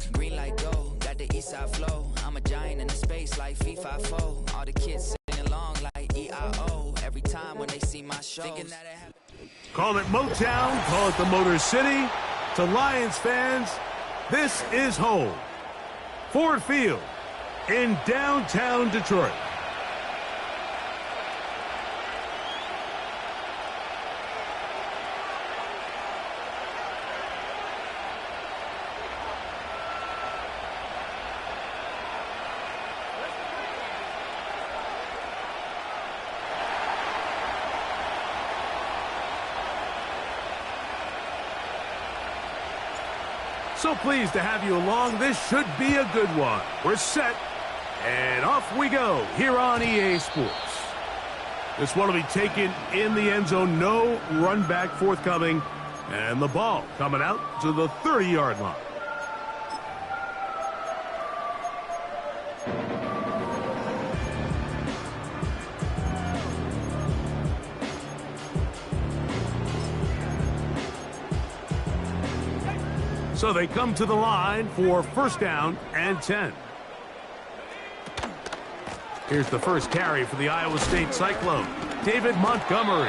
Green light go, got the east side flow. I'm a giant in the space like FIFA 4. All the kids sing along like EIO. Every time when they see my shows. Call it Motown, call it the Motor City. To Lions fans, this is home. Ford Field in downtown Detroit. So pleased to have you along. This should be a good one. We're set, and off we go here on EA Sports. This one will be taken in the end zone. No run back forthcoming, and the ball coming out to the 30-yard line. So they come to the line for first down and 10. Here's the first carry for the Iowa State Cyclone, David Montgomery.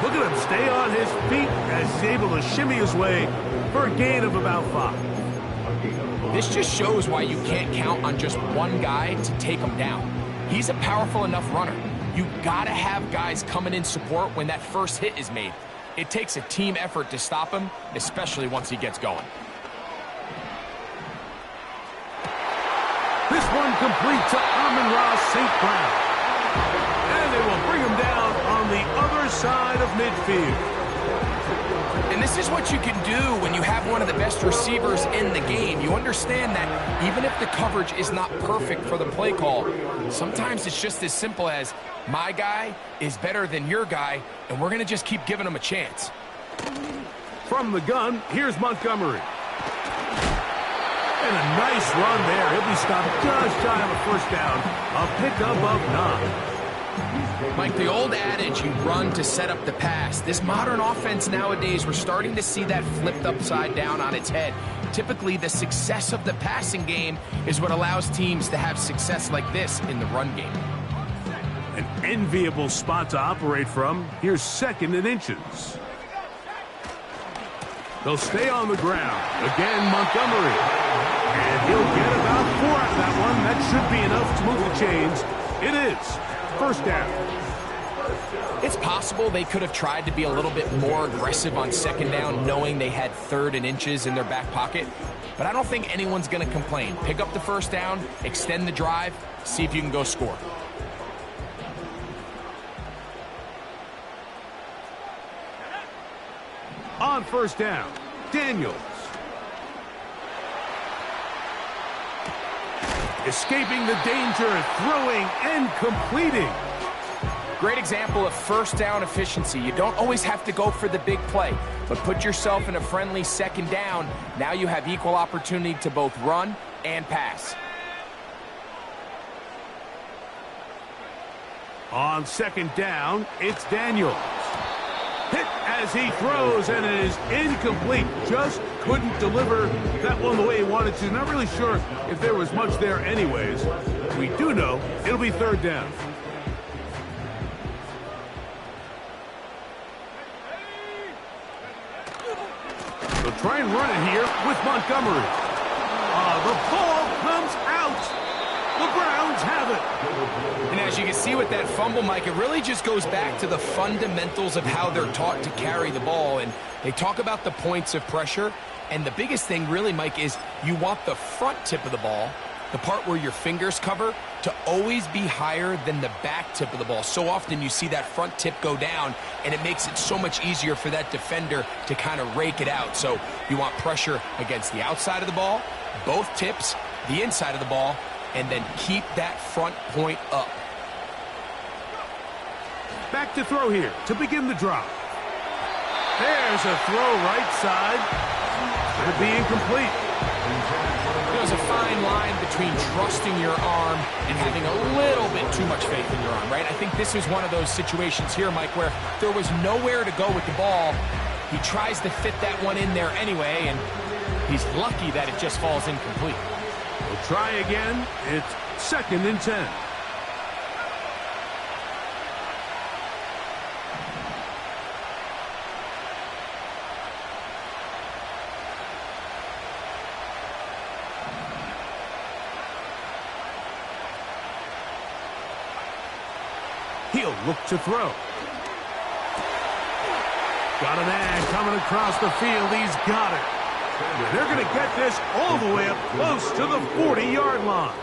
Look at him stay on his feet as he's able to shimmy his way for a gain of about 5. This just shows why you can't count on just one guy to take him down. He's a powerful enough runner. You gotta have guys coming in support when that first hit is made. It takes a team effort to stop him, especially once he gets going. This one complete to Amon-Ra St. Brown. And they will bring him down on the other side of midfield. And this is what you can do when you have one of the best receivers in the game. You understand that even if the coverage is not perfect for the play call, sometimes it's just as simple as my guy is better than your guy, and we're going to just keep giving him a chance. From the gun, here's Montgomery. And a nice run there. He'll be stopped just shy of a first down. A pickup of 9. Mike, the old adage, you run to set up the pass. This modern offense nowadays, we're starting to see that flipped upside down on its head. Typically, the success of the passing game is what allows teams to have success like this in the run game. An enviable spot to operate from. Here's 2nd and inches. They'll stay on the ground. Again, Montgomery. And he'll get about 4 out of that one. That should be enough to move the chains. It is. First down. It's possible they could have tried to be a little bit more aggressive on 2nd down, knowing they had 3rd and inches in their back pocket. But I don't think anyone's going to complain. Pick up the first down, extend the drive, see if you can go score. On first down, Daniels. Escaping the danger, throwing and completing. Great example of first down efficiency. You don't always have to go for the big play, but put yourself in a friendly 2nd down. Now you have equal opportunity to both run and pass. On 2nd down, it's Daniels. Hit as he throws, and it is incomplete. Just couldn't deliver that one the way he wanted to. Not really sure if there was much there anyways. We do know it'll be 3rd down. They'll try and run it here with Montgomery. The ball comes out. The Browns have it. And as you can see with that fumble, Mike, it really just goes back to the fundamentals of how they're taught to carry the ball. And they talk about the points of pressure. And the biggest thing really, Mike, is you want the front tip of the ball, the part where your fingers cover, to always be higher than the back tip of the ball. So often you see that front tip go down, and it makes it so much easier for that defender to kind of rake it out. So you want pressure against the outside of the ball, both tips, the inside of the ball, and then keep that front point up. Back to throw here to begin the drive. There's a throw right side. It'll be incomplete. There's a fine line between trusting your arm and having a little bit too much faith in your arm, right? I think this is one of those situations here, Mike, where there was nowhere to go with the ball. He tries to fit that one in there anyway, and He's lucky that it just falls incomplete. We'll try again. It's 2nd and 10. He'll look to throw. Got a man coming across the field. He's got it. They're going to get this all the way up close to the 40-yard line.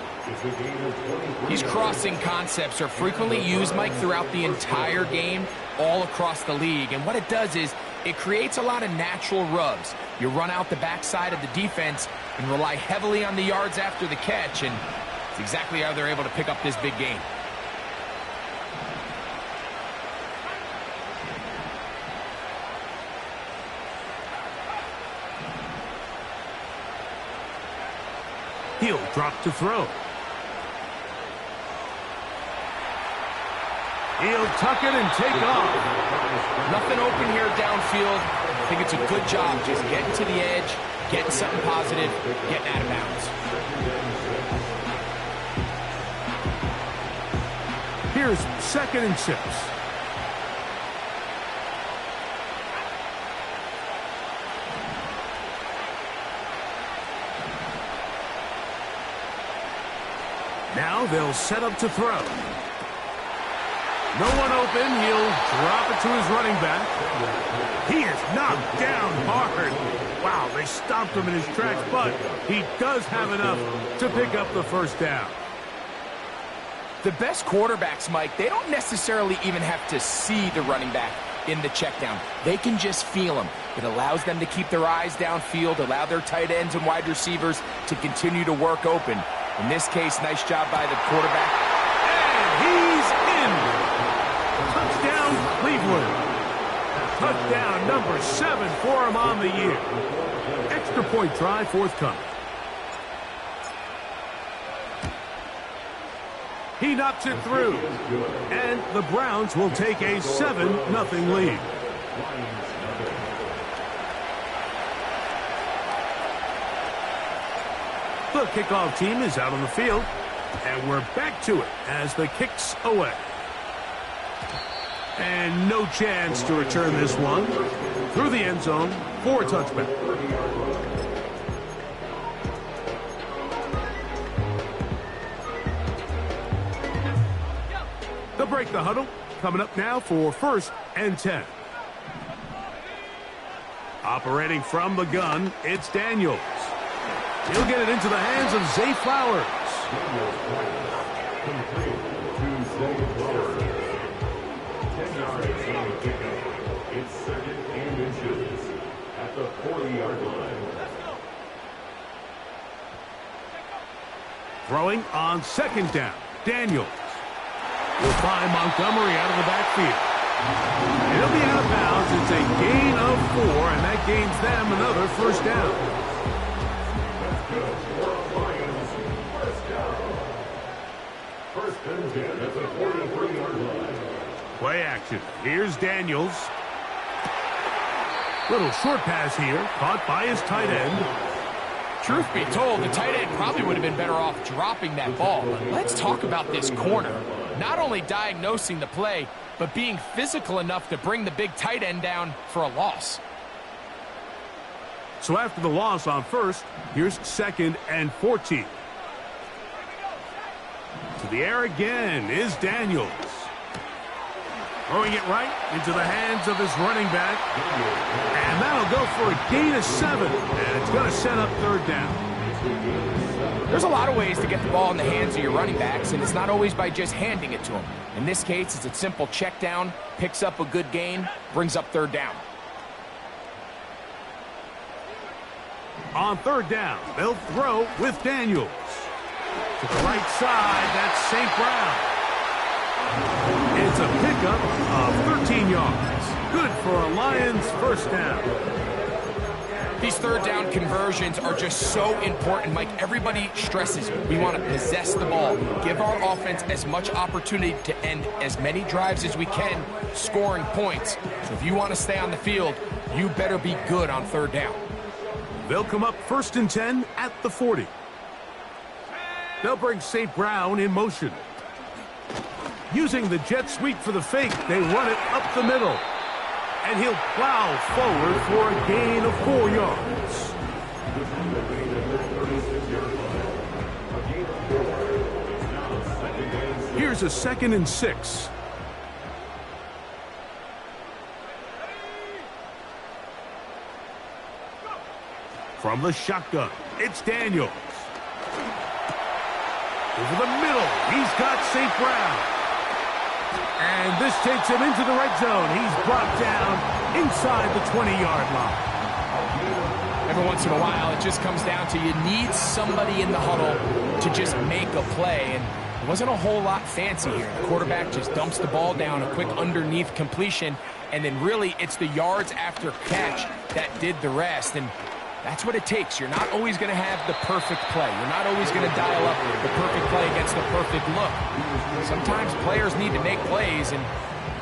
These crossing concepts are frequently used, Mike, throughout the entire game, all across the league. And what it does is it creates a lot of natural rubs. You run out the backside of the defense and rely heavily on the yards after the catch, and it's exactly how they're able to pick up this big game. He'll drop to throw. He'll tuck it and take off. Nothing open here downfield. I think it's a good job just getting to the edge, getting something positive, getting out of bounds. Here's 2nd and 6. Now they'll set up to throw. No one open. He'll drop it to his running back. He is knocked down hard. Wow, they stopped him in his tracks, but he does have enough to pick up the 1st down. The best quarterbacks, Mike, they don't necessarily even have to see the running back in the check down. They can just feel him. It allows them to keep their eyes downfield, allow their tight ends and wide receivers to continue to work open. In this case, nice job by the quarterback. And he's in. Touchdown, Cleveland. Touchdown number 7 for him on the year. Extra point try forthcoming. He knocks it through. And the Browns will take a 7-0 lead. The kickoff team is out on the field, and we're back to it as the kick's away. And no chance to return this one through the end zone for a touchback. They'll break the huddle. Coming up now for 1st and 10. Operating from the gun, it's Daniels. He'll get it into the hands of Zay Flowers. It's 2nd and inches at the 40-yard line. Throwing on 2nd down, Daniels will find Montgomery out of the backfield. It'll be out of bounds. It's a gain of 4, and that gains them another 1st down. Play action. Here's Daniels. Little short pass here, caught by his tight end. Truth be told, the tight end probably would have been better off dropping that ball. But let's talk about this corner. Not only diagnosing the play, but being physical enough to bring the big tight end down for a loss. So after the loss on 1st, here's 2nd and 14. To the air again is Daniels. Throwing it right into the hands of his running back. And that'll go for a gain of 7. And it's going to set up 3rd down. There's a lot of ways to get the ball in the hands of your running backs, and it's not always by just handing it to them. In this case, it's a simple check down, picks up a good gain, brings up 3rd down. On 3rd down, they'll throw with Daniels. To the right side, that's St. Brown. It's a pickup of 13 yards. Good for a Lions 1st down. These 3rd down conversions are just so important, Mike. Everybody stresses we want to possess the ball, give our offense as much opportunity to end as many drives as we can, scoring points. So if you want to stay on the field, you better be good on 3rd down. They'll come up 1st and 10 at the 40. They'll bring St. Brown in motion. Using the jet sweep for the fake, they run it up the middle. And he'll plow forward for a gain of 4 yards. Here's a 2nd and 6. From the shotgun, it's Daniels. Over the middle, he's got St. Brown. And this takes him into the red zone. He's brought down inside the 20-yard line. Every once in a while, it just comes down to you need somebody in the huddle to just make a play. And it wasn't a whole lot fancy here. The quarterback just dumps the ball down, a quick underneath completion, and then really it's the yards after catch that did the rest. And that's what it takes. You're not always going to have the perfect play. You're not always going to dial up the perfect play against the perfect look. Sometimes players need to make plays, and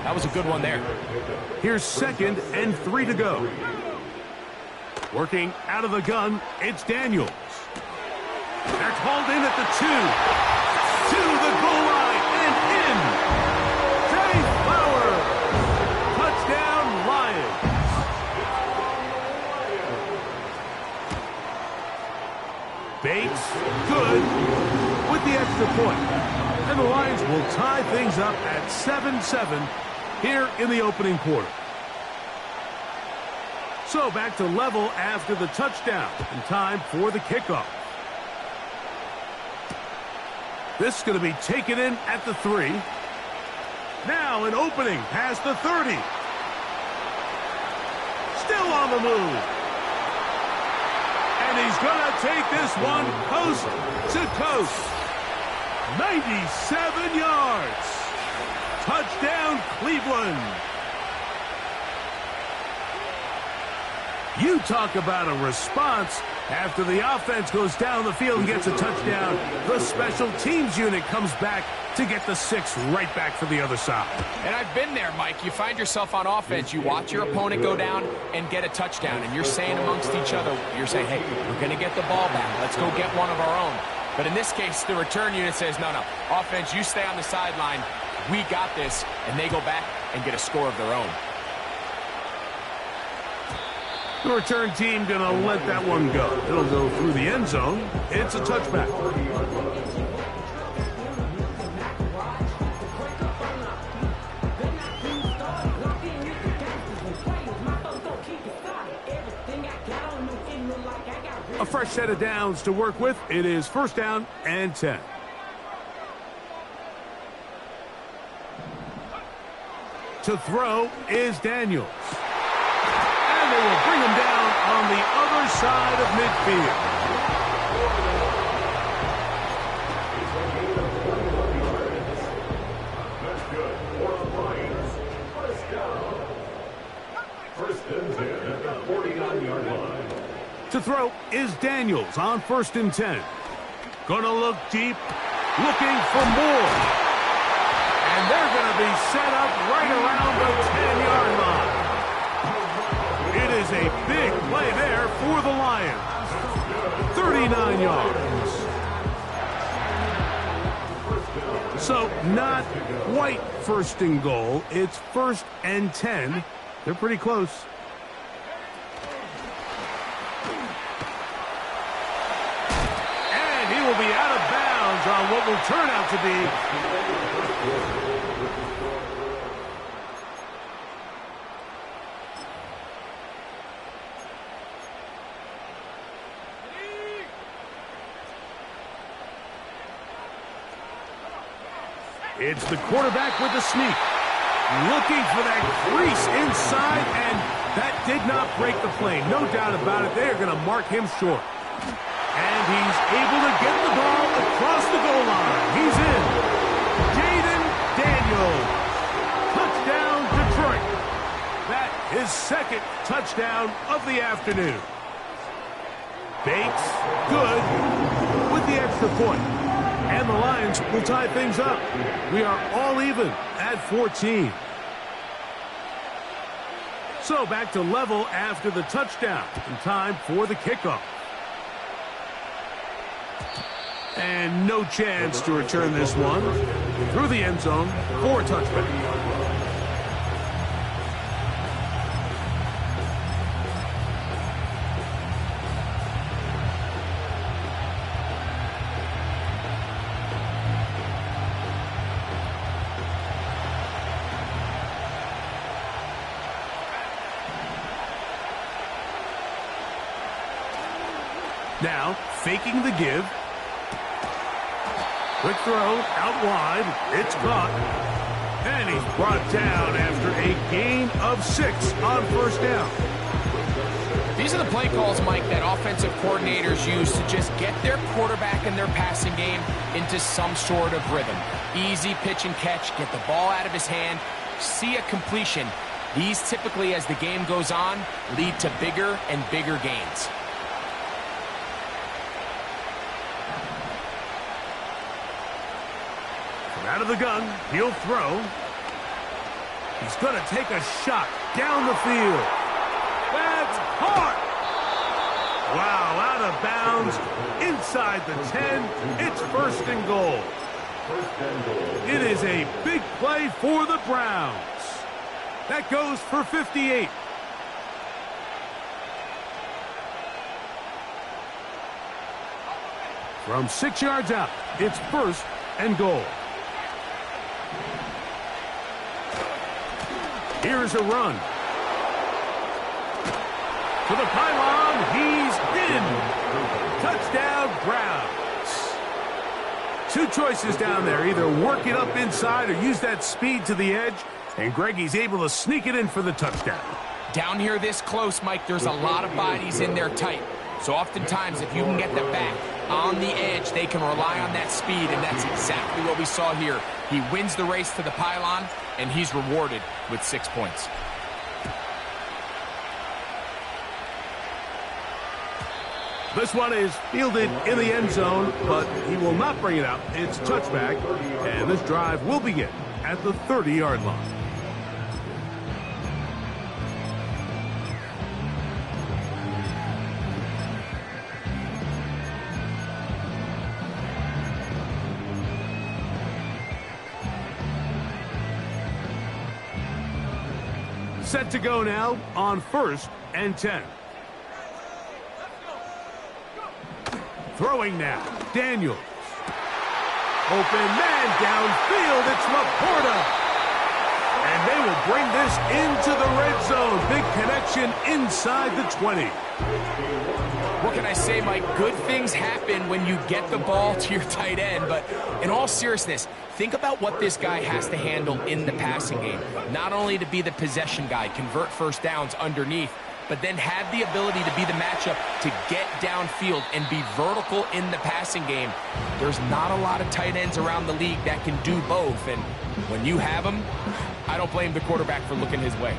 that was a good one there. Here's 2nd and 3 to go. Working out of the gun, it's Daniels. They're called in at the 2. To the goal line and in. Zay Flowers. Touchdown, Lions. Bates, good, with the extra point. And the Lions will tie things up at 7-7 here in the opening quarter. So back to level after the touchdown, and time for the kickoff. This is going to be taken in at the 3. Now an opening past the 30. Still on the move. And he's going to take this one coast to coast. 97 yards. Touchdown, Cleveland. You talk about a response. After the offense goes down the field and gets a touchdown, the special teams unit comes back to get the 6 right back for the other side. And I've been there, Mike. You find yourself on offense. You watch your opponent go down and get a touchdown, and you're saying amongst each other, you're saying, hey, we're going to get the ball back. Let's go get one of our own. But in this case, the return unit says, no, offense, you stay on the sideline. We got this, and they go back and get a score of their own. The return team going to let that one go. It'll go through the end zone. It's a touchback. A fresh set of downs to work with. It is 1st down and 10. To throw is Daniels. They will bring him down on the other side of midfield. First and 10 at the 49-yard line. To throw is Daniels on 1st and 10. Gonna look deep, looking for more. And they're going to be set up right around the 10-yard line. It is a big play there for the Lions. 39 yards. So not quite 1st and goal. It's 1st and 10. They're pretty close. And he will be out of bounds on what will turn out to be it's the quarterback with the sneak. Looking for that crease inside, and that did not break the play. No doubt about it. They're going to mark him short. And he's able to get the ball across the goal line. He's in. Jaden Daniels. Touchdown, Detroit. That is 2nd touchdown of the afternoon. Bates, good, with the extra point. And the Lions will tie things up. We are all even at 14. So back to level after the touchdown. In time for the kickoff. And no chance to return this one. Through the end zone for a touchback. Now, faking the give. Quick throw, out wide. It's caught. And he's brought down after a gain of 6 on first down. These are the play calls, Mike, that offensive coordinators use to just get their quarterback and their passing game into some sort of rhythm. Easy pitch and catch, get the ball out of his hand, see a completion. These typically, as the game goes on, lead to bigger and bigger gains. Out of the gun, he'll throw. He's going to take a shot down the field. That's caught. Wow, out of bounds, inside the 10. It's first and goal. It is a big play for the Browns. That goes for 58. From 6 yards out, it's first and goal. Here's a run. To the pylon, he's in. Touchdown, Browns. 2 choices down there. Either work it up inside or use that speed to the edge. And Greggy's able to sneak it in for the touchdown. Down here this close, Mike, there's a lot of bodies in there tight. So oftentimes, if you can get the back on the edge, they can rely on that speed, and that's exactly what we saw here. He wins the race to the pylon, and he's rewarded with 6 points. This one is fielded in the end zone, but he will not bring it out. It's touchback, and this drive will begin at the 30-yard line. Set to go now on first and 10. Throwing now, Daniels. Open man downfield, it's Laporta. And they will bring this into the red zone. Big connection inside the 20. What can I say, Mike? Good things happen when you get the ball to your tight end, but in all seriousness, think about what this guy has to handle in the passing game. Not only to be the possession guy, convert first downs underneath, but then have the ability to be the matchup to get downfield and be vertical in the passing game. There's not a lot of tight ends around the league that can do both, and when you have them, I don't blame the quarterback for looking his way.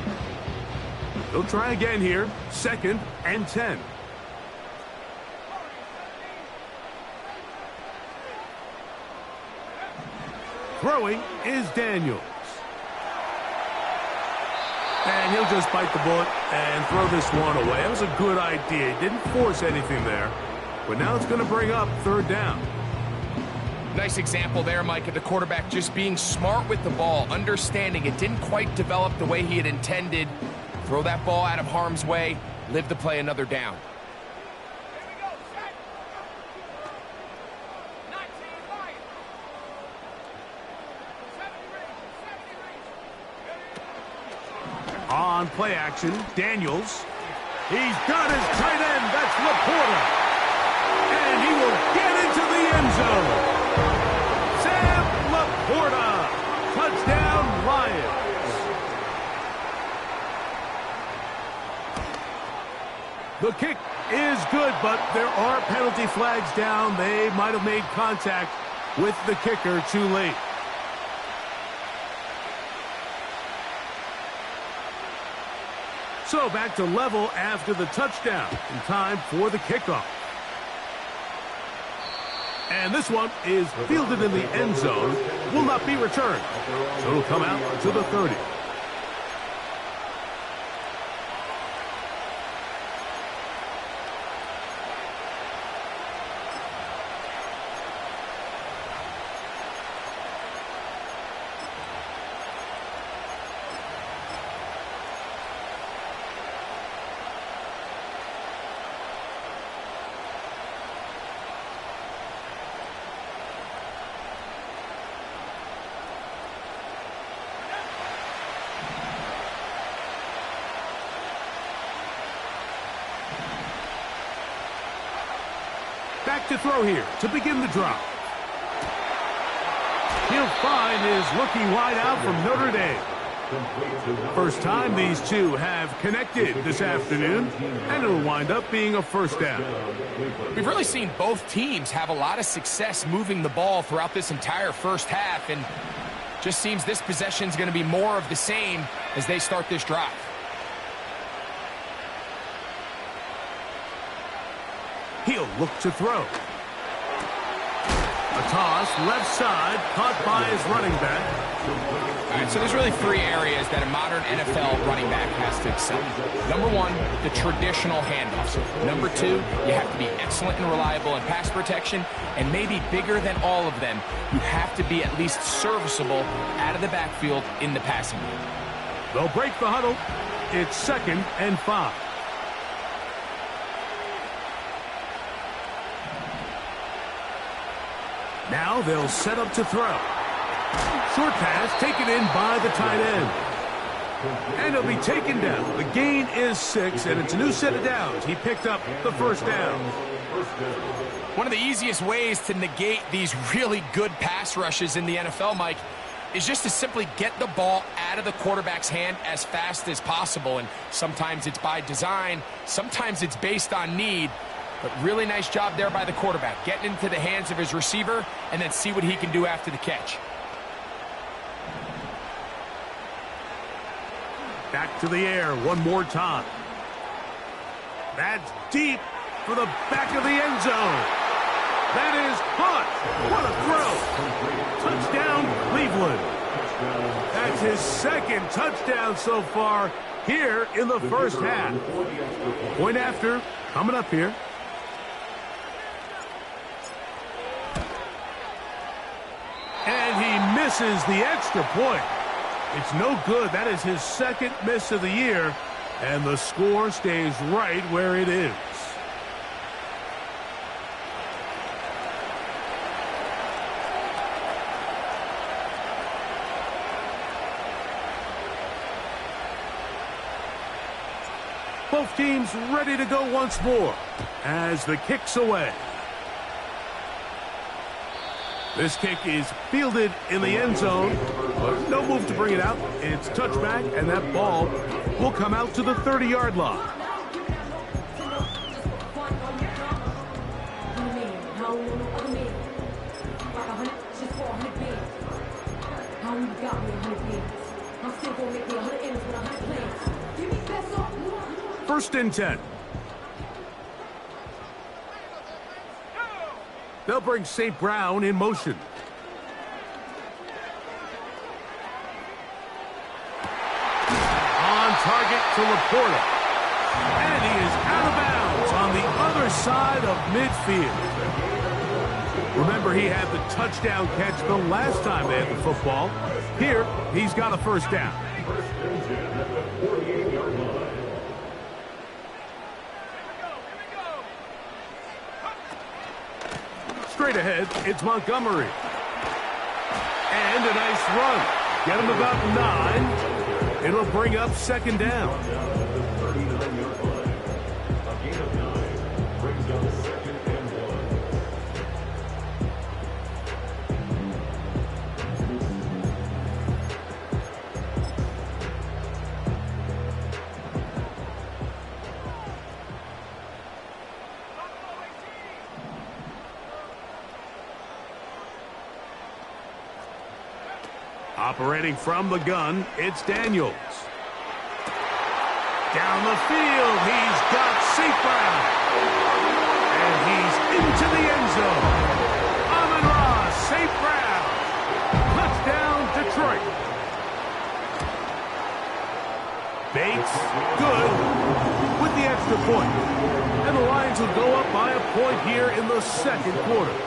They'll try again here, second and 10. Throwing is Daniels. And he'll just bite the bullet and throw this one away. That was a good idea. He didn't force anything there. But now it's going to bring up third down. Nice example there, Mike, of the quarterback just being smart with the ball, understanding it didn't quite develop the way he had intended. Throw that ball out of harm's way, live to play another down. On play action, Daniels. He's got his tight end. That's Laporta. And he will get into the end zone. Sam Laporta. Touchdown, Lions. The kick is good, but there are penalty flags down. They might have made contact with the kicker too late. So back to level after the touchdown. In time for the kickoff. And this one is fielded in the end zone. Will not be returned. So it'll come out to the 30. Back to throw here to begin the drive. He'll find his looking wide out from Notre Dame. First time these two have connected this afternoon, and it'll wind up being a first down. We've really seen both teams have a lot of success moving the ball throughout this entire first half, and just seems this possession is going to be more of the same as they start this drive. He'll look to throw. A toss, left side, caught by his running back. All right, so there's really three areas that a modern NFL running back has to excel. Number one, the traditional handoffs. Number two, you have to be excellent and reliable in pass protection. And maybe bigger than all of them, you have to be at least serviceable out of the backfield in the passing game. They'll break the huddle. It's 2nd and 5. Now they'll set up to throw. Short pass taken in by the tight end. And he'll be taken down. The gain is 6, and it's a new set of downs. He picked up the first down. One of the easiest ways to negate these really good pass rushes in the NFL, Mike, is just to simply get the ball out of the quarterback's hand as fast as possible. And sometimes it's by design, sometimes it's based on need. But really nice job there by the quarterback, getting into the hands of his receiver and then see what he can do after the catch. Back to the air one more time. That's deep for the back of the end zone. That is caught. What a throw. Touchdown, Cleveland. That's his 2nd touchdown so far here in the first half. Point after coming up here. And he misses the extra point. It's no good. That is his 2nd miss of the year, and the score stays right where it is. Both teams ready to go once more as the kick's away. This kick is fielded in the end zone, but no move to bring it out. It's touchback, and that ball will come out to the 30-yard line. First and 10. They'll bring St. Brown in motion. On target to Laporta. And he is out of bounds on the other side of midfield. Remember, he had the touchdown catch the last time they had the football. Here, he's got a first down. Straight ahead, it's Montgomery. And a nice run. Get him about 9. It'll bring up 2nd down. Operating from the gun, it's Daniels. Down the field, he's got St. Brown. And he's into the end zone. Amon-Ra, St. Brown. Touchdown, Detroit. Bates, good, with the extra point. And the Lions will go up by a point here in the 2nd quarter.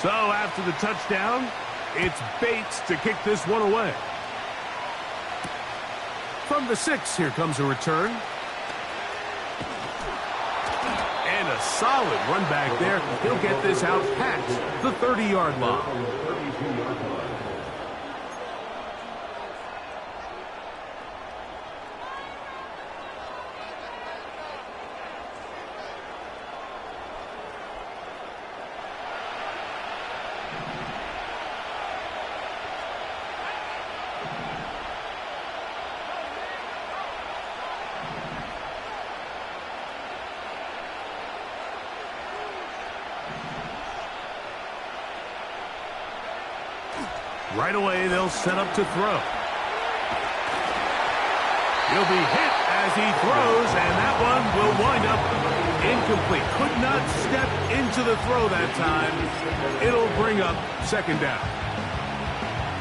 So after the touchdown, it's Bates to kick this one away. From the 6, here comes a return. And a solid run back there. He'll get this out past the 30-yard line. Right away, they'll set up to throw. He'll be hit as he throws, and that one will wind up incomplete. Could not step into the throw that time. It'll bring up second down.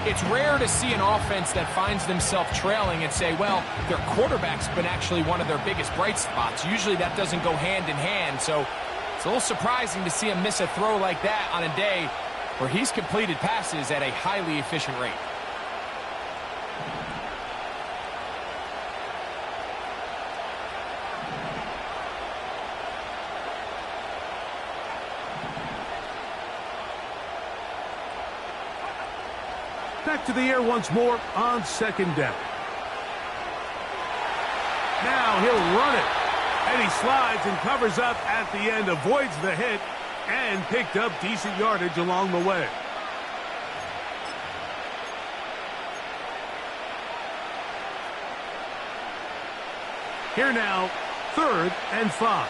It's rare to see an offense that finds themselves trailing and say, well, their quarterback's been actually one of their biggest bright spots. Usually that doesn't go hand in hand, so it's a little surprising to see him miss a throw like that on a day where he's completed passes at a highly efficient rate. Back to the air once more on second down. Now he'll run it. And he slides and covers up at the end, avoids the hit, and picked up decent yardage along the way. Here now, 3rd and 5.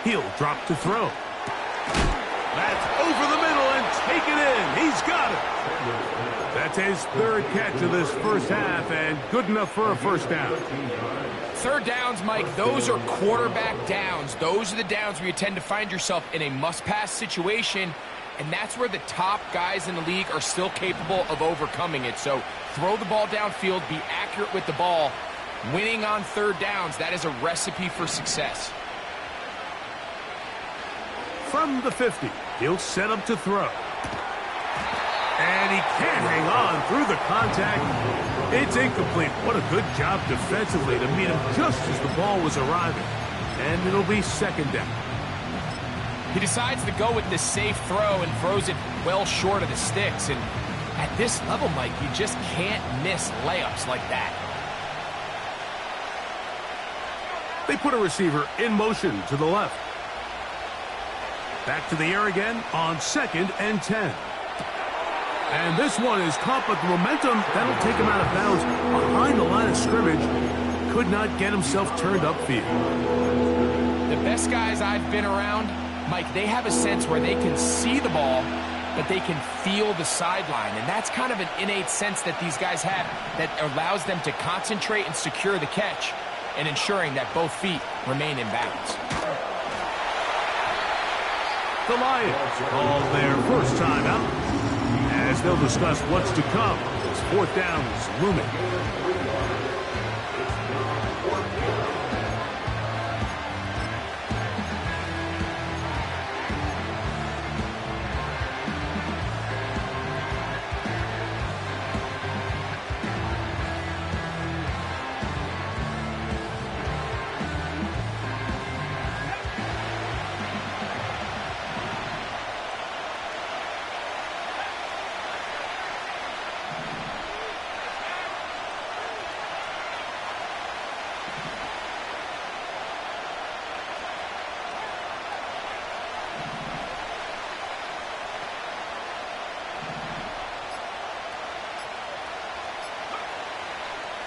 He'll drop to throw. That's over the middle and taken in. He's got it. That's his 3rd catch of this first half and good enough for a first down. 3rd downs, Mike, those are quarterback downs. Those are the downs where you tend to find yourself in a must-pass situation, and that's where the top guys in the league are still capable of overcoming it. So throw the ball downfield, be accurate with the ball. Winning on 3rd downs, that is a recipe for success. From the 50, he'll set up to throw. And he can't hang on through the contact. It's incomplete. What a good job defensively to meet him just as the ball was arriving. And it'll be second down. He decides to go with this safe throw and throws it well short of the sticks. And at this level, Mike, you just can't miss layups like that. They put a receiver in motion to the left. Back to the air again on 2nd and 10. And this one is caught, but the momentum, that'll take him out of bounds behind the line of scrimmage. Could not get himself turned upfield. The best guys I've been around, Mike, they have a sense where they can see the ball, but they can feel the sideline. And that's kind of an innate sense that these guys have that allows them to concentrate and secure the catch and ensuring that both feet remain in bounds. The Lions call their first time out as they'll discuss what's to come as 4th down is looming.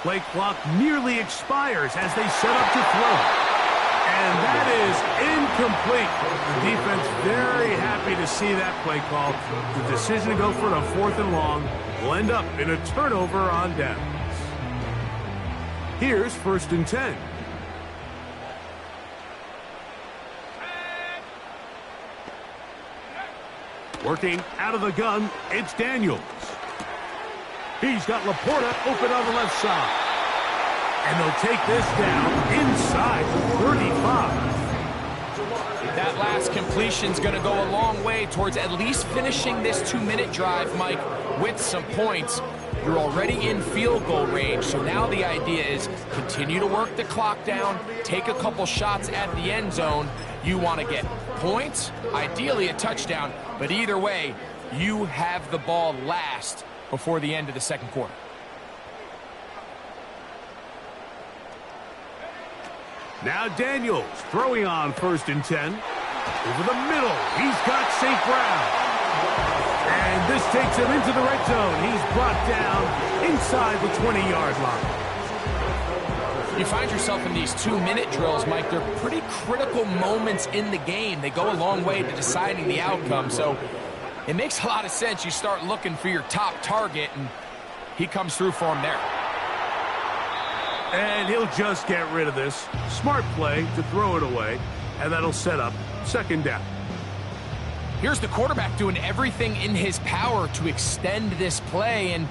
Play clock nearly expires as they set up to throw. And that is incomplete. The defense very happy to see that play call. The decision to go for it on 4th and long will end up in a turnover on downs. Here's 1st and 10. Working out of the gun, it's Daniels. He's got Laporta open on the left side. And they'll take this down inside the 35. That last completion's going to go a long way towards at least finishing this 2-minute drive, Mike, with some points. You're already in field goal range, so now the idea is continue to work the clock down, take a couple shots at the end zone. You want to get points, ideally a touchdown, but either way, you have the ball last before the end of the second quarter. Now Daniels throwing on 1st and 10. Over the middle, he's got St. Brown. And this takes him into the red zone. He's brought down inside the 20-yard line. You find yourself in these 2-minute drills, Mike. They're pretty critical moments in the game. They go a long way to deciding the outcome. So it makes a lot of sense. You start looking for your top target, and he comes through for him there. And he'll just get rid of this. Smart play to throw it away, and that'll set up 2nd down. Here's the quarterback doing everything in his power to extend this play, and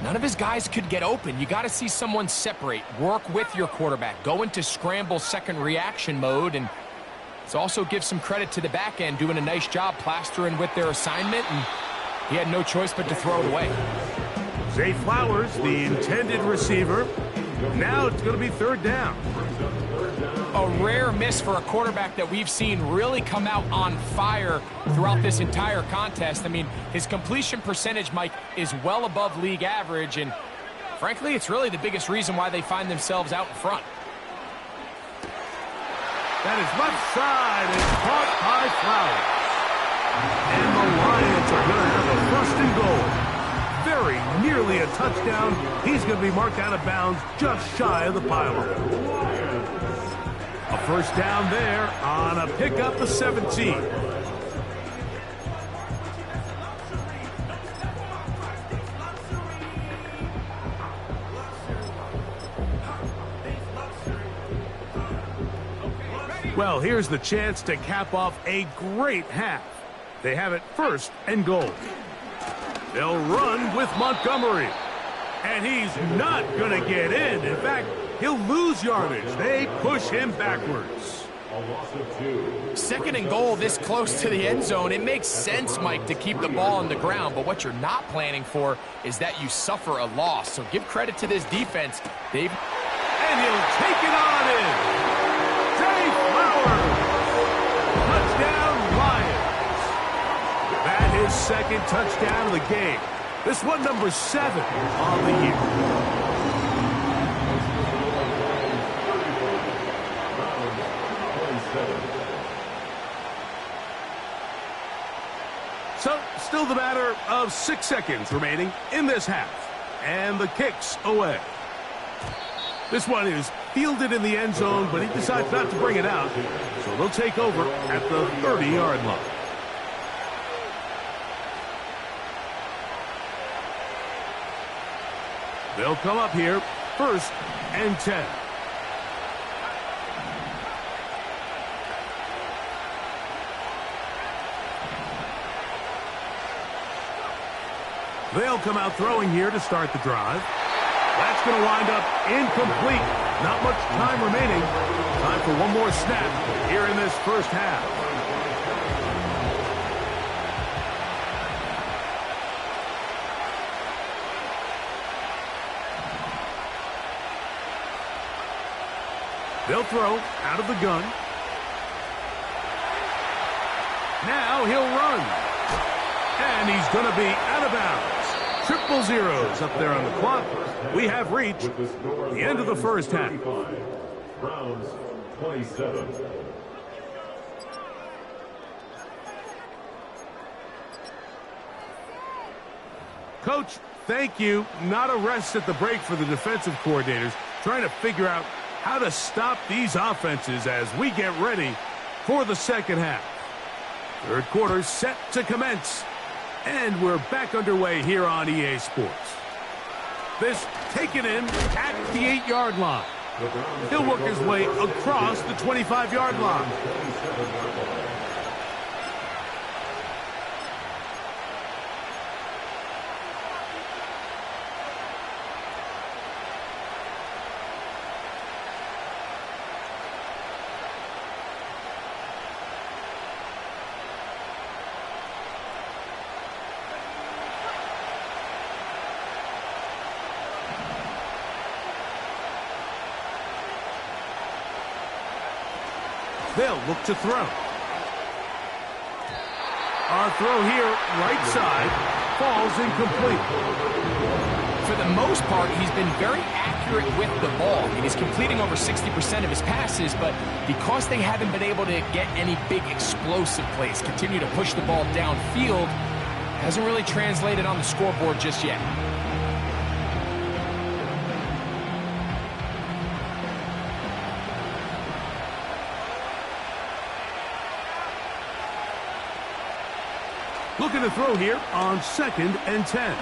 none of his guys could get open. You got to see someone separate, work with your quarterback, go into scramble second reaction mode, and it's also give some credit to the back end doing a nice job plastering with their assignment, and he had no choice but to throw it away. Zay Flowers, the intended receiver. Now it's going to be 3rd down. A rare miss for a quarterback that we've seen really come out on fire throughout this entire contest. I mean, his completion percentage, Mike, is well above league average, and frankly, it's really the biggest reason why they find themselves out in front. That is left side. It's caught by Flowers. And the Lions are going to have a 1st and goal. Very nearly a touchdown. He's going to be marked out of bounds just shy of the pylon. A 1st down there on a pickup of 17. Well, here's the chance to cap off a great half. They have it 1st and goal. They'll run with Montgomery. And he's not going to get in. In fact, he'll lose yardage. They push him backwards. 2nd and goal this close to the end zone. It makes sense, Mike, to keep the ball on the ground, but what you're not planning for is that you suffer a loss. So give credit to this defense. And he'll take it on in. Zay Flowers. Touchdown, Lions. That is 2nd touchdown of the game. This one number 7 on the year. So, still the matter of 6 seconds remaining in this half. And the kick's away. This one is fielded in the end zone, but he decides not to bring it out. So they'll take over at the 30-yard line. They'll come up here, 1st and 10. They'll come out throwing here to start the drive. That's going to wind up incomplete. Not much time remaining. Time for one more snap here in this 1st half. They'll throw out of the gun. Now he'll run. And he's going to be out of bounds. 0-0 up there on the clock. We have reached the end of the 1st half. Browns 27. Coach, thank you. Not a rest at the break for the defensive coordinators, trying to figure out how to stop these offenses as we get ready for the 2nd half. 3rd quarter set to commence. And we're back underway here on EA Sports. This taken in at the 8-yard line. He'll work his way across the 25-yard line. They'll look to throw. Our throw here, right side, falls incomplete. For the most part, he's been very accurate accurate with the ball. I mean, he's completing over 60% of his passes, but because they haven't been able to get any big explosive plays, continue to push the ball downfield, hasn't really translated on the scoreboard just yet. Looking to throw here on 2nd and 10.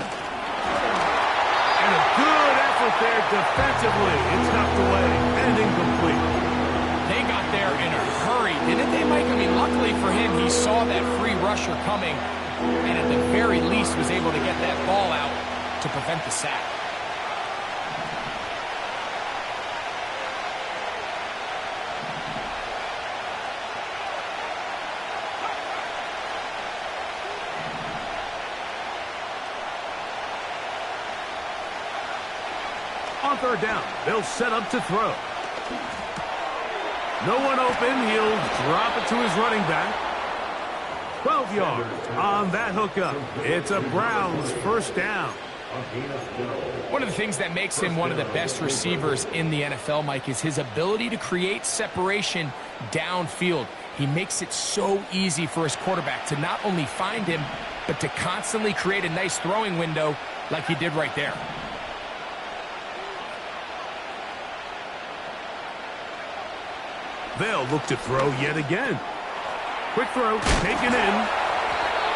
And a good effort there defensively. It's knocked away and incomplete. They got there in a hurry, didn't they, Mike? I mean, luckily for him, he saw that free rusher coming, and at the very least was able to get that ball out to prevent the sack. On 3rd down, they'll set up to throw. No one open. He'll drop it to his running back. 12 yards on that hookup. It's a Browns 1st down. One of the things that makes him one of the best receivers in the NFL, Mike, is his ability to create separation downfield. He makes it so easy for his quarterback to not only find him, but to constantly create a nice throwing window like he did right there. They'll look to throw yet again. Quick throw, taken in.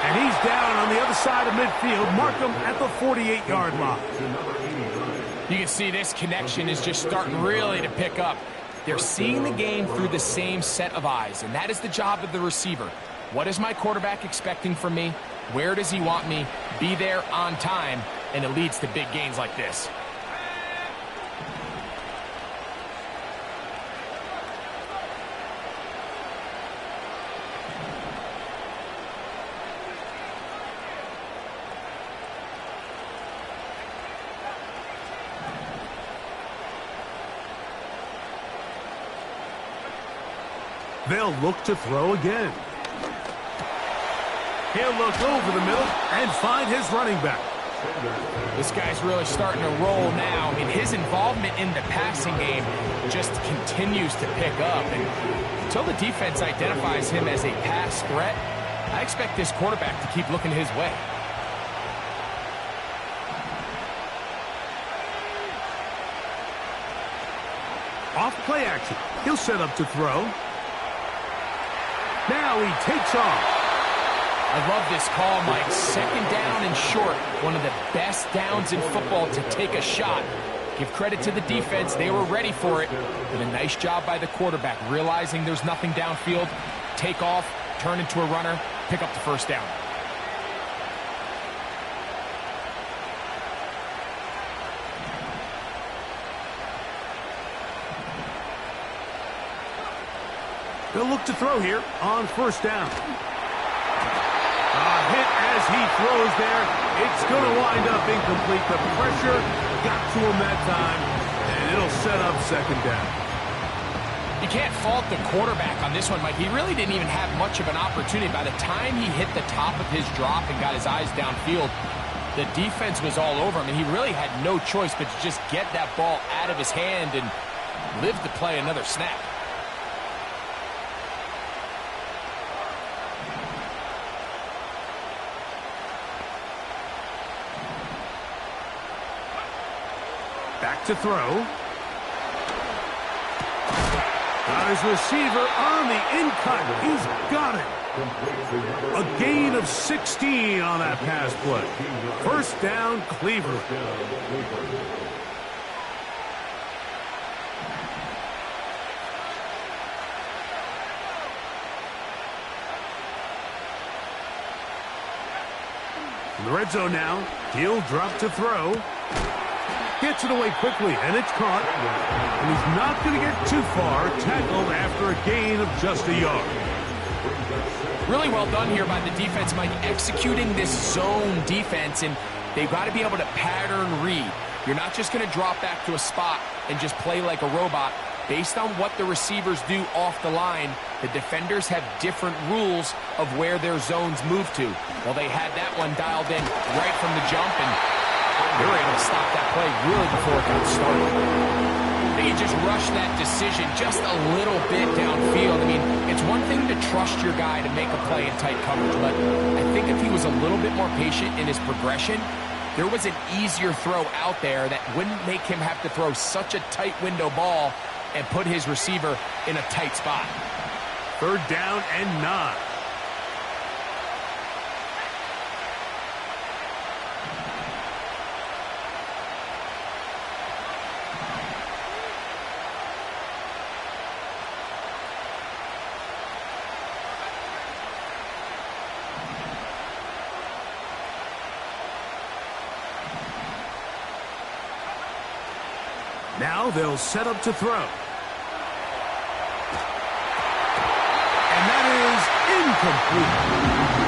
And he's down on the other side of midfield. Mark him at the 48-yard line. You can see this connection is just starting really to pick up. They're seeing the game through the same set of eyes, and that is the job of the receiver. What is my quarterback expecting from me? Where does he want me? Be there on time, and it leads to big gains like this. They'll look to throw again. He'll look over the middle and find his running back. This guy's really starting to roll now. I mean, his involvement in the passing game just continues to pick up. And until the defense identifies him as a pass threat, I expect this quarterback to keep looking his way. Off play action. He'll set up to throw. Now he takes off. I love this call, Mike. 2nd down and short. One of the best downs in football to take a shot. Give credit to the defense. They were ready for it. But a nice job by the quarterback, realizing there's nothing downfield. Take off, turn into a runner, pick up the 1st down. They'll look to throw here on 1st down. A hit as he throws there. It's going to wind up incomplete. The pressure got to him that time, and it'll set up 2nd down. You can't fault the quarterback on this one, Mike. He really didn't even have much of an opportunity. By the time he hit the top of his drop and got his eyes downfield, the defense was all over him, and he really had no choice but to just get that ball out of his hand and live to play another snap. Back to throw. Got his receiver on the in-cut. He's got it. A gain of 16 on that pass play. 1st down, Cleveland. In the red zone now, he'll drop to throw. Gets it away quickly, and it's caught. And he's not going to get too far. Tackled after a gain of just a yard. Really well done here by the defense, Mike, executing this zone defense, and they've got to be able to pattern read. You're not just going to drop back to a spot and just play like a robot. Based on what the receivers do off the line, the defenders have different rules of where their zones move to. Well, they had that one dialed in right from the jump, and They were able to stop that play really before it got started. He just rushed that decision just a little bit downfield. I mean, it's one thing to trust your guy to make a play in tight coverage, but I think if he was a little bit more patient in his progression, there was an easier throw out there that wouldn't make him have to throw such a tight window ball and put his receiver in a tight spot. 3rd down and 9. Now they'll set up to throw. And that is incomplete.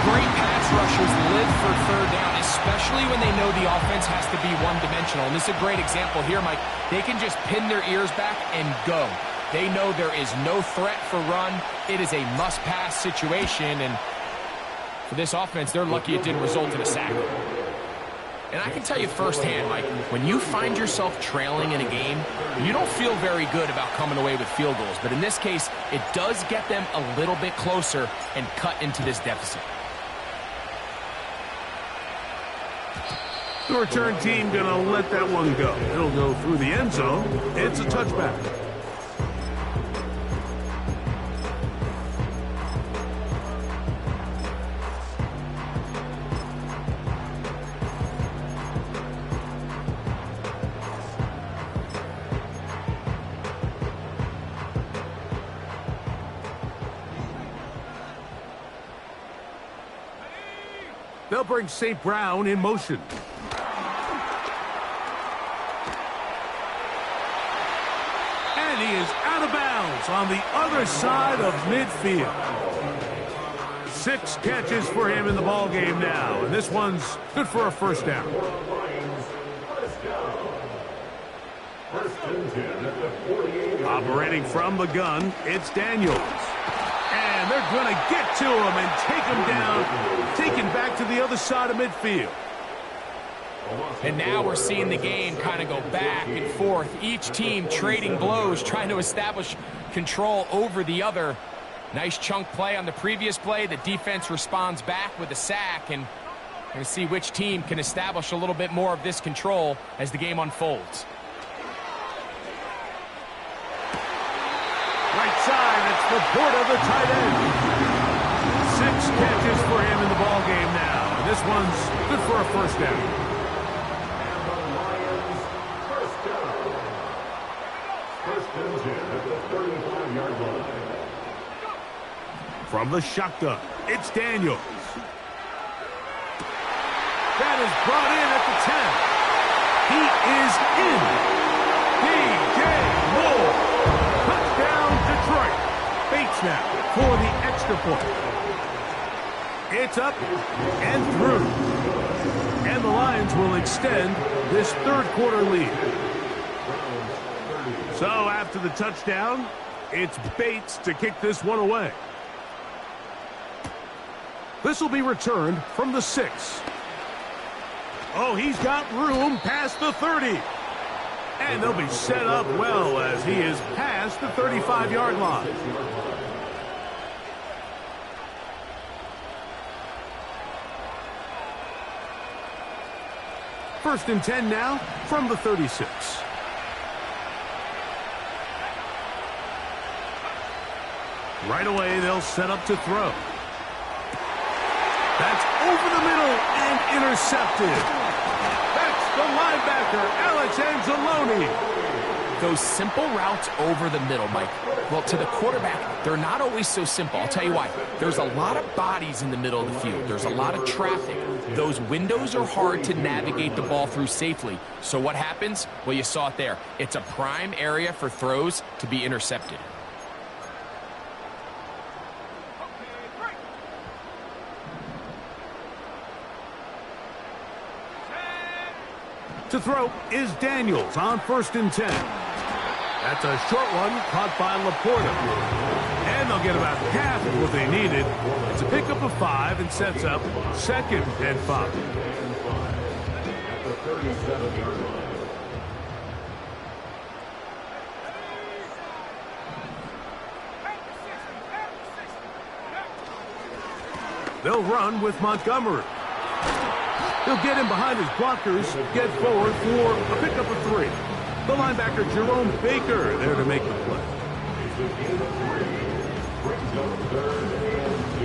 Great pass rushers live for 3rd down, especially when they know the offense has to be one-dimensional. And this is a great example here, Mike. They can just pin their ears back and go. They know there is no threat for run. It is a must-pass situation. And for this offense, they're lucky it didn't result in a sack. And I can tell you firsthand, Mike, when you find yourself trailing in a game, you don't feel very good about coming away with field goals. But in this case, it does get them a little bit closer and cut into this deficit. The return team going to let that one go. It'll go through the end zone. It's a touchback. They'll bring St. Brown in motion. And he is out of bounds on the other side of midfield. 6 catches for him in the ball game now. And this one's good for a 1st down. Operating from the gun, it's Daniels. And they're going to get to him and take him down, taken back to the other side of midfield. And now we're seeing the game kind of go back and forth. Each team trading blows, trying to establish control over the other. Nice chunk play on the previous play. The defense responds back with a sack, and we're going to see which team can establish a little bit more of this control as the game unfolds. Right side, it's Laporta, the tight end. 6 catches for him in the ball game now. And this one's good for a 1st down. And the Lions, 1st down. 1st and 10 at the 35-yard line. From the shotgun, it's Daniels. That is brought in at the 10. He is in. D.J. Moore. Touchdown, Detroit. Bates now for the extra point. It's up and through. And the Lions will extend this 3rd quarter lead. So after the touchdown, it's Bates to kick this one away. This will be returned from the 6. Oh, he's got room past the 30. And they'll be set up well as he is past the 35-yard line. First and 10 now from the 36. Right away, they'll set up to throw. That's over the middle and intercepted. That's the linebacker, Alex Anzalone. Those simple routes over the middle, Mike. Well, to the quarterback, they're not always so simple. I'll tell you why. There's a lot of bodies in the middle of the field. There's a lot of traffic. Those windows are hard to navigate the ball through safely. So what happens? Well, you saw it there. It's a prime area for throws to be intercepted. To throw is Daniels on 1st and 10. That's a short one caught by Laporta. And they'll get about half of what they needed. It's a pickup of 5 and sets up 2nd and 5. 37-yard line. They'll run with Montgomery. He'll get in behind his blockers, get forward for a pickup of 3. The linebacker, Jerome Baker, there to make the play. It's a gain of 3. Brings up 3rd and 2.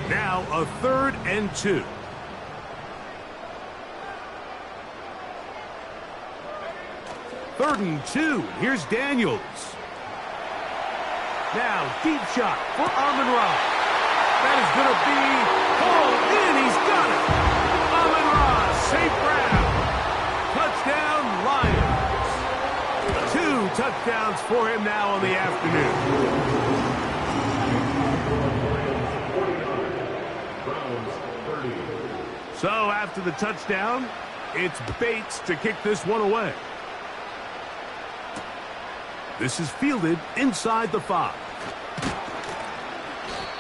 Now a 3rd and 2. Third and 2. Here's Daniels. Now deep shot for Amon-Ra. That is going to be hauled in. He's got it. Amon-Ra, safe ground. Touchdown, Lions. 2 touchdowns for him now on the afternoon. So after the touchdown, it's Bates to kick this one away. This is fielded inside the 5.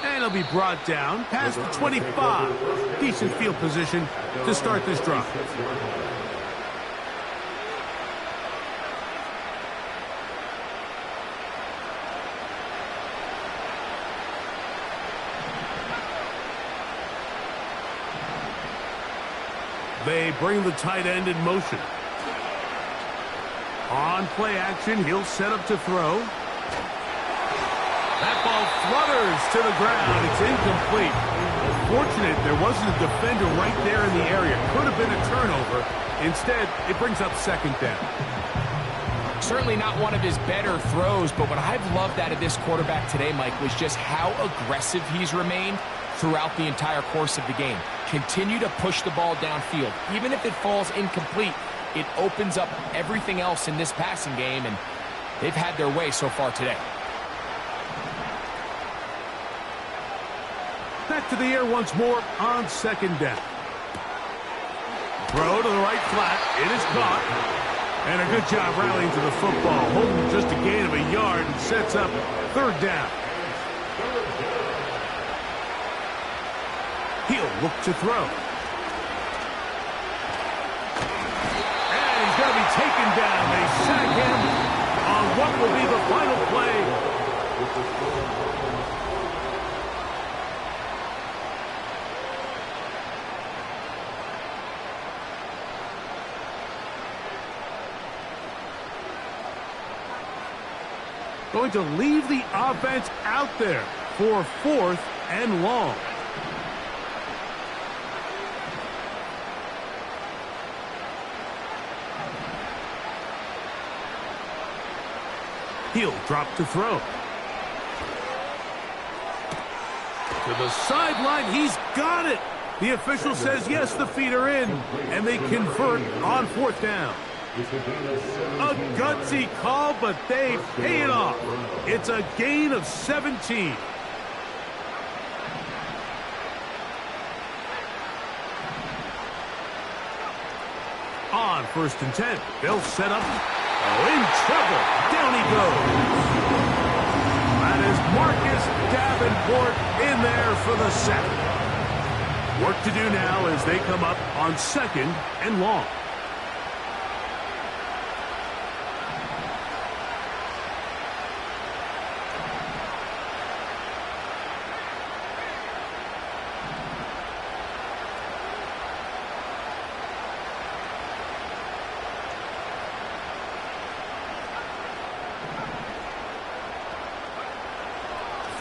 And he'll be brought down past the 25. Decent field position to start this drive. They bring the tight end in motion. On play action, he'll set up to throw. That ball flutters to the ground. It's incomplete. Fortunate there wasn't a defender right there in the area. Could have been a turnover. Instead, it brings up 2nd down. Certainly not one of his better throws, but what I've loved out of this quarterback today, Mike, was just how aggressive he's remained throughout the entire course of the game. Continue to push the ball downfield. Even if it falls incomplete, it opens up everything else in this passing game, and they've had their way so far today. Back to the air once more on 2nd down. Throw to the right flat. It is caught. And a good job rallying to the football. Holding just a gain of a yard and sets up 3rd down. He'll look to throw. And he's going to be taken down. They sack him on what will be the final play. Going to leave the offense out there for 4th and long. He'll drop to throw. To the sideline, he's got it. The official says yes, the feet are in, and they convert on 4th down. A gutsy call, but they pay it off. It's a gain of 17. On 1st and 10, they'll set up. Oh, in trouble. Down he goes. That is Marcus Davenport in there for the sack. Work to do now as they come up on 2nd and long.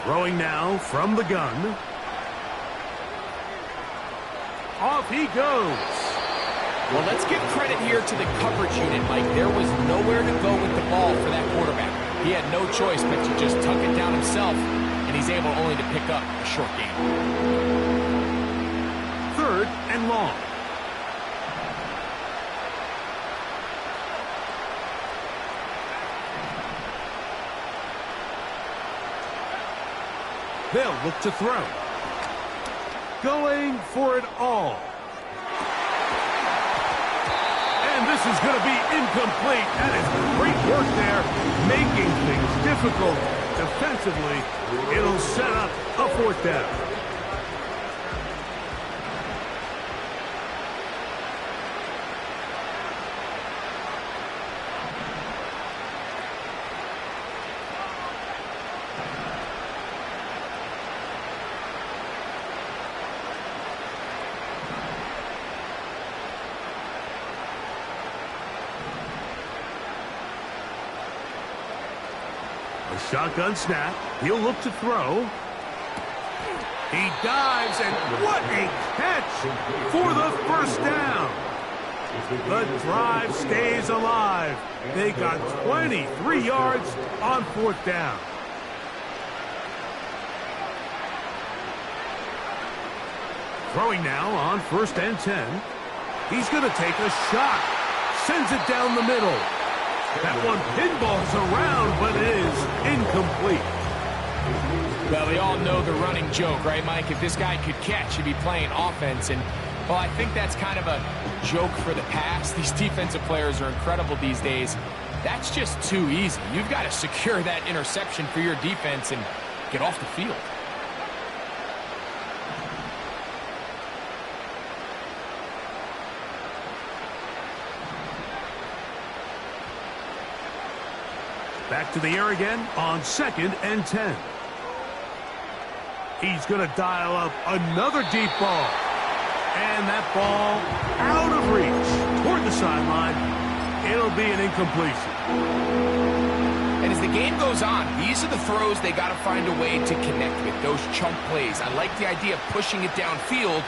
Throwing now from the gun. Off he goes. Well, let's give credit here to the coverage unit, Mike. There was nowhere to go with the ball for that quarterback. He had no choice but to just tuck it down himself, and he's able only to pick up a short gain. 3rd and long. They'll look to throw. Going for it all. This is going to be incomplete. That is great work there, making things difficult defensively. It'll set up a fourth down. A shotgun snap. He'll look to throw. He dives, and what a catch for the first down. The drive stays alive. They got 23 yards on fourth down. Throwing now on 1st and 10. He's going to take a shot. Sends it down the middle. That one pinballs around, but it is incomplete. Well, we all know the running joke, right, Mike? If this guy could catch, he'd be playing offense. And, well, I think that's kind of a joke for the past. These defensive players are incredible these days. That's just too easy. You've got to secure that interception for your defense and get off the field. Back to the air again on 2nd and 10. He's going to dial up another deep ball. And that ball out of reach toward the sideline. It'll be an incompletion. And as the game goes on, these are the throws they got to find a way to connect with, those chunk plays. I like the idea of pushing it downfield,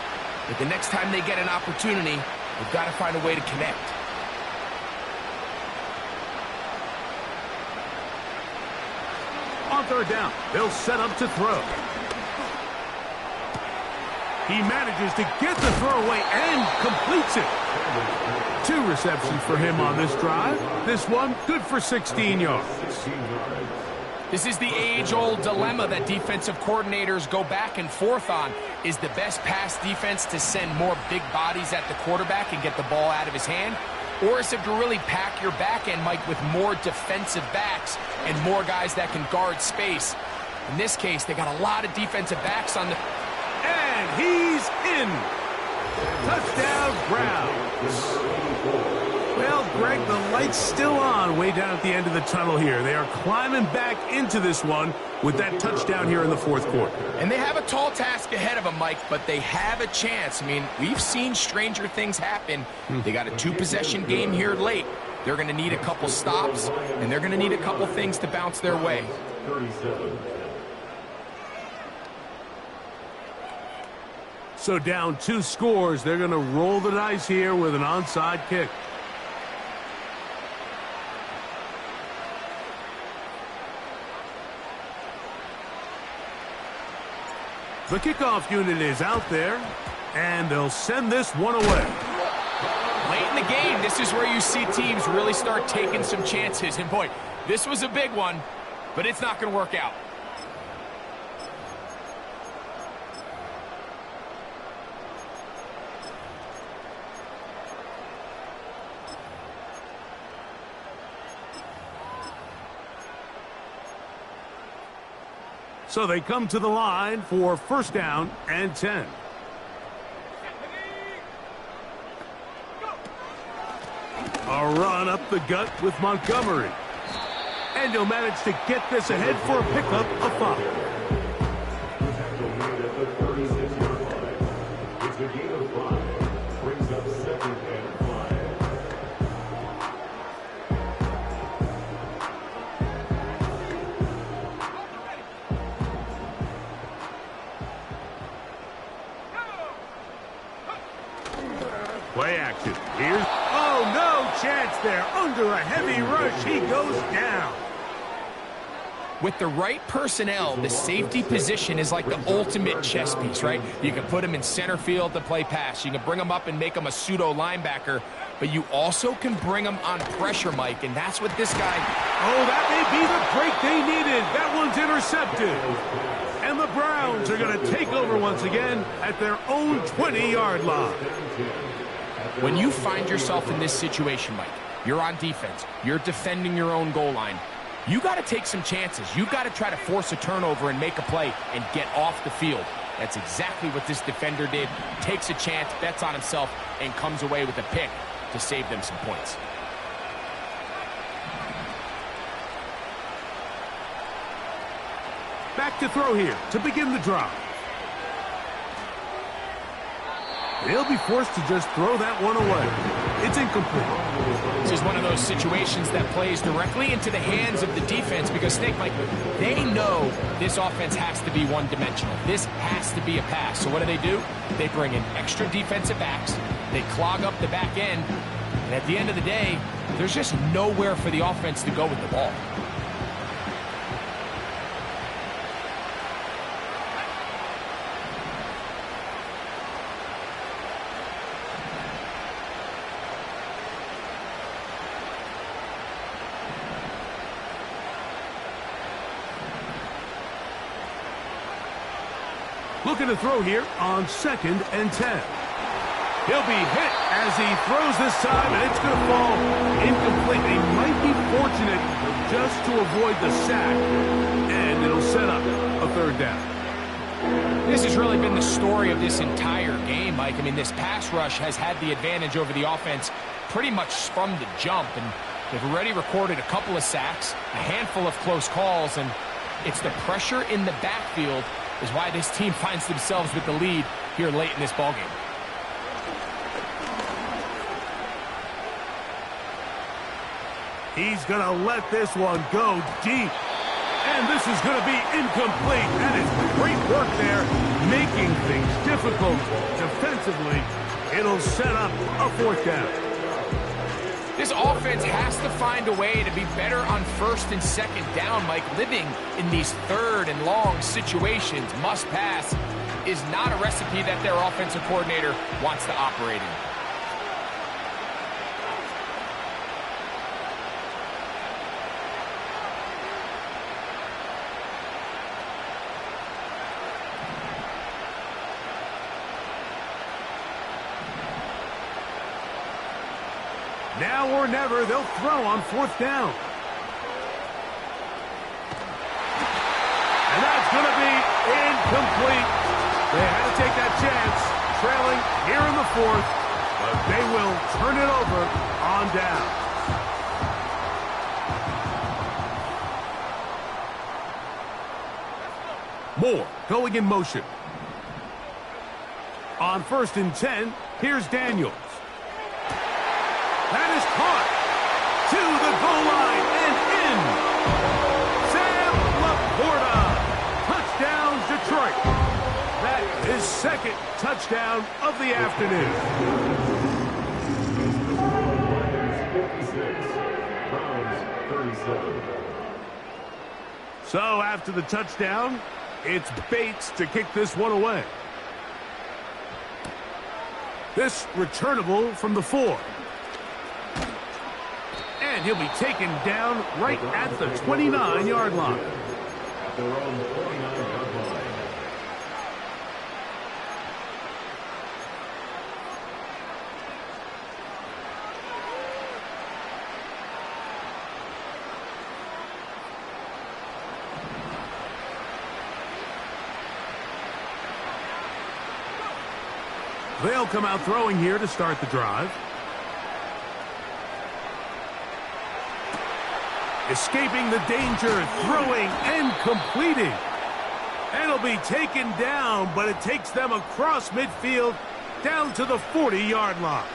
but the next time they get an opportunity, they've got to find a way to connect. On 3rd down, they'll set up to throw. He manages to get the throw away and completes it. 2 receptions for him on this drive. This one good for 16 yards. This is the age-old dilemma that defensive coordinators go back and forth on. Is the best pass defense to send more big bodies at the quarterback and get the ball out of his hand? Or is it to really pack your back end, Mike, with more defensive backs and more guys that can guard space? In this case, they got a lot of defensive backs on the... And he's in. Touchdown, Browns. Well, Greg, the light's still on way down at the end of the tunnel here. They are climbing back into this one with that touchdown here in the 4th quarter. And they have a tall task ahead of them, Mike, but they have a chance. I mean, we've seen stranger things happen. They got a 2-possession game here late. They're going to need a couple stops, and they're going to need a couple things to bounce their way. 37. So down 2 scores, they're going to roll the dice here with an onside kick. The kickoff unit is out there, and they'll send this one away. Late in the game, this is where you see teams really start taking some chances. And boy, this was a big one, but it's not going to work out. So they come to the line for 1st down and 10. A run up the gut with Montgomery. And he'll manage to get this ahead for a pickup of 5. Tackle made at the 36-yard line. It's a gain of 5. Brings up 2nd and 5. Play action. Here's... Oh, no chance there. Under a heavy rush, he goes down. With the right personnel, the safety position is like the ultimate chess piece, right? You can put him in center field to play pass. You can bring him up and make him a pseudo linebacker, but you also can bring him on pressure, Mike, and that's what this guy... Oh, that may be the break they needed. That one's intercepted. And the Browns are going to take over once again at their own 20-yard line. When you find yourself in this situation, Mike, you're on defense, you're defending your own goal line, you got to take some chances. You got to try to force a turnover and make a play and get off the field. That's exactly what this defender did. Takes a chance, bets on himself, and comes away with a pick to save them some points. Back to throw here to begin the drive. He'll be forced to just throw that one away. It's incomplete. This is one of those situations that plays directly into the hands of the defense because, Snake, Mike, they know this offense has to be one-dimensional. This has to be a pass. So what do? They bring in extra defensive backs. They clog up the back end. And at the end of the day, there's just nowhere for the offense to go with the ball. Looking to throw here on 2nd and 10. He'll be hit as he throws this time, and it's going to fall incomplete. He might be fortunate just to avoid the sack, and it'll set up a 3rd down. This has really been the story of this entire game, Mike. I mean, this pass rush has had the advantage over the offense pretty much from the jump, and they've already recorded a couple of sacks, a handful of close calls, and it's the pressure in the backfield is why this team finds themselves with the lead here late in this ballgame. He's going to let this one go deep. And this is going to be incomplete. That is great work there, making things difficult defensively. It'll set up a 4th down. This offense has to find a way to be better on 1st and 2nd down, Mike. Living in these 3rd and long situations, must pass, is not a recipe that their offensive coordinator wants to operate in. Now or never, they'll throw on 4th down. And that's going to be incomplete. They had to take that chance, trailing here in the 4th, but they will turn it over on down. Moore going in motion. On 1st and 10, here's Daniels. That is caught to the goal line and in. Sam Laporta. Touchdown, Detroit. That is 2nd touchdown of the afternoon. 56, Browns 37. So after the touchdown, it's Bates to kick this one away. This returnable from the 4. And he'll be taken down right at the 29-yard line. At their own 49-yard line. They'll come out throwing here to start the drive. Escaping the danger, throwing and completing. And it'll be taken down, but it takes them across midfield down to the 40-yard line.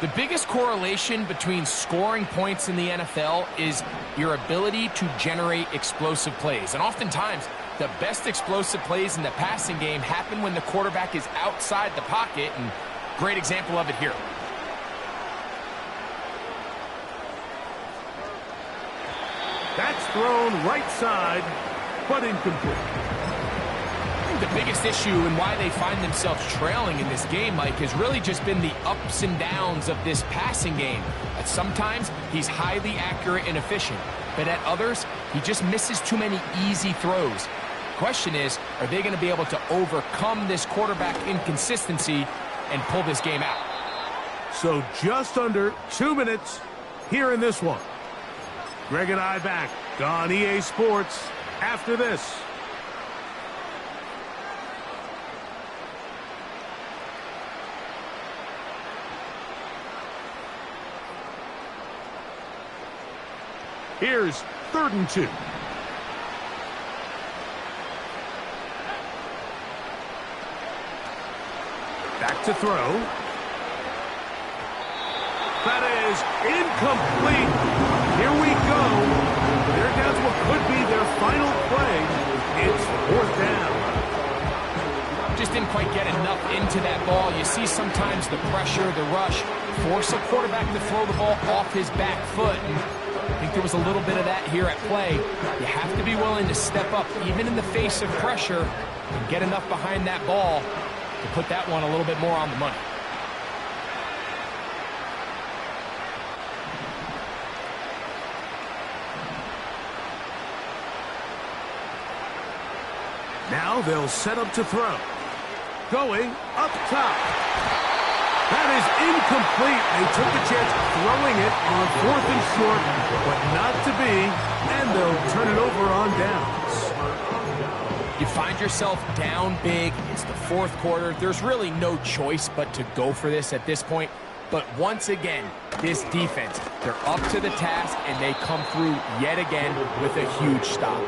The biggest correlation between scoring points in the NFL is your ability to generate explosive plays. And oftentimes, the best explosive plays in the passing game happen when the quarterback is outside the pocket, and great example of it here. That's thrown right side, but incomplete. I think the biggest issue and why they find themselves trailing in this game, Mike, has really just been the ups and downs of this passing game. At sometimes, he's highly accurate and efficient, but at others, he just misses too many easy throws. The question is, are they going to be able to overcome this quarterback inconsistency and pull this game out? So just under 2 minutes here in this one. Greg and I back on EA Sports after this. Here's 3rd and 2. Back to throw. That is incomplete. Here we go. They're down to what could be their final play. It's 4th down. Just didn't quite get enough into that ball. You see sometimes the pressure, the rush, force a quarterback to throw the ball off his back foot. I think there was a little bit of that here at play. You have to be willing to step up, even in the face of pressure, and get enough behind that ball to put that one a little bit more on the money. Now they'll set up to throw. Going up top. That is incomplete. They took the chance throwing it on 4th and short, but not to be, and they'll turn it over on downs. You find yourself down big. It's the 4th quarter. There's really no choice but to go for this at this point. But once again, this defense, they're up to the task, and they come through yet again with a huge stop.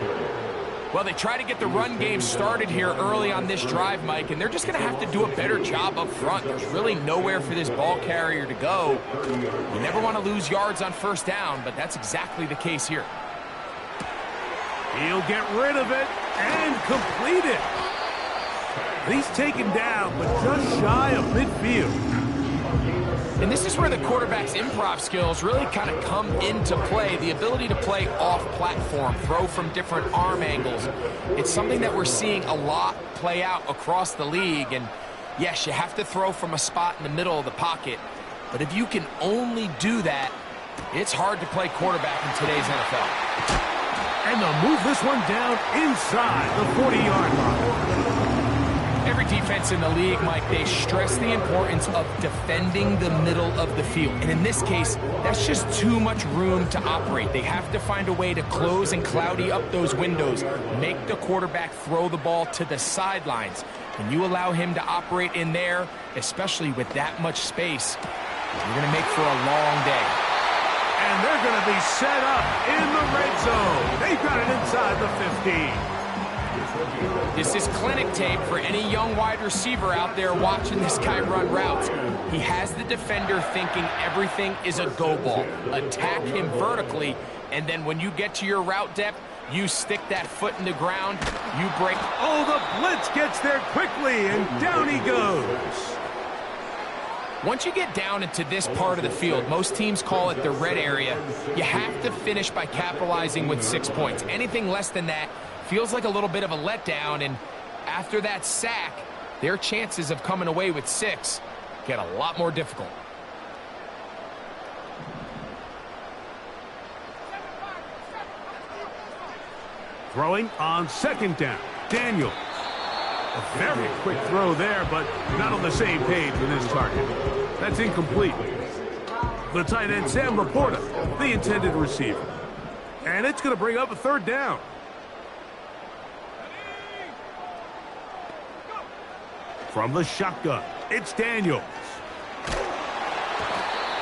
Well, they try to get the run game started here early on this drive, Mike, and they're just going to have to do a better job up front. There's really nowhere for this ball carrier to go. You never want to lose yards on 1st down, but that's exactly the case here. He'll get rid of it and complete it. He's taken down, but just shy of midfield. And this is where the quarterback's improv skills really kind of come into play. The ability to play off-platform, throw from different arm angles. It's something that we're seeing a lot play out across the league. And yes, you have to throw from a spot in the middle of the pocket. But if you can only do that, it's hard to play quarterback in today's NFL. And they'll move this one down inside the 40-yard line. Every defense in the league, Mike, they stress the importance of defending the middle of the field. And in this case, that's just too much room to operate. They have to find a way to close and cloudy up those windows, make the quarterback throw the ball to the sidelines. When you allow him to operate in there, especially with that much space, you're going to make for a long day. And they're going to be set up in the red zone. They've got it inside the 15. This is clinic tape for any young wide receiver out there watching this guy run routes. He has the defender thinking everything is a go ball. Attack him vertically, and then when you get to your route depth, you stick that foot in the ground, you break. Oh, the blitz gets there quickly, and down he goes. Once you get down into this part of the field, most teams call it the red area, you have to finish by capitalizing with 6 points. Anything less than that feels like a little bit of a letdown, and after that sack, their chances of coming away with 6 get a lot more difficult. Throwing on 2nd down, Daniels. A very quick throw there, but not on the same page with his target. That's incomplete. The tight end, Sam Laporta, the intended receiver. And it's going to bring up a 3rd down. From the shotgun, it's Daniels.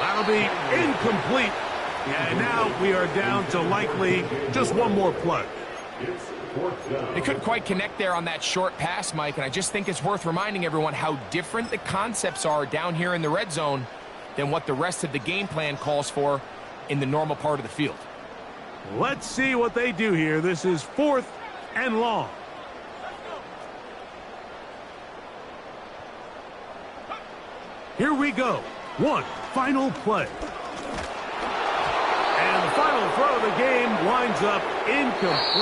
That'll be incomplete. And now we are down to likely just one more play. They couldn't quite connect there on that short pass, Mike, and I just think it's worth reminding everyone how different the concepts are down here in the red zone than what the rest of the game plan calls for in the normal part of the field. Let's see what they do here. This is 4th and long. Here we go. One final play. And the final throw of the game winds up incomplete.